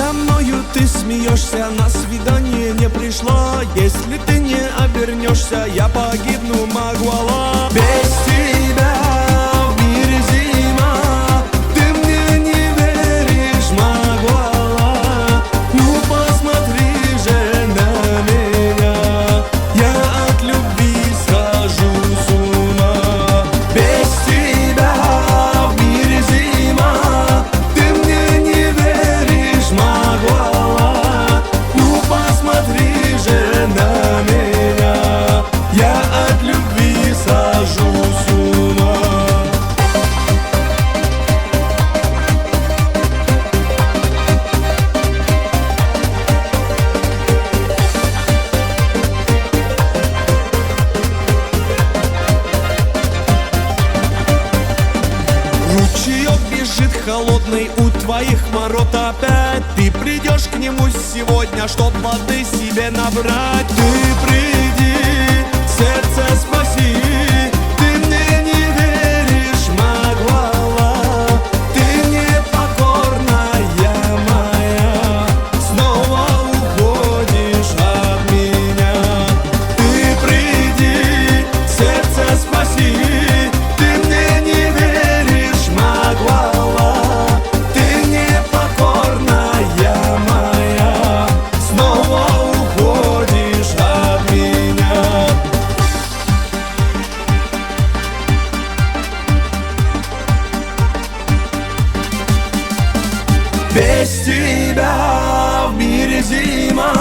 Надо мною ты смеешься, на свидание не пришла. Если ты не обернешься, я погибну, Магуала. Без тебя в мире зима, ты мне не веришь, Магуала. Ну посмотри же на меня, я от любви схожу с ума. Без тебя в мире зима, ты мне не веришь, Магуала. Ну посмотри же на меня, я от любви схожу с ума. Ручеек бежит холодный у твоих ворот опять. Ты придешь к нему сегодня, чтоб воды себе набрать. Ты приди, сердце спаси, ты мне не веришь, Магуала. Ты непокорная моя, снова уходишь от меня. Ты приди, сердце спаси, ты мне не веришь, Магуала. Ты непокорная моя, снова уходишь от меня. Без тебя в мире зима,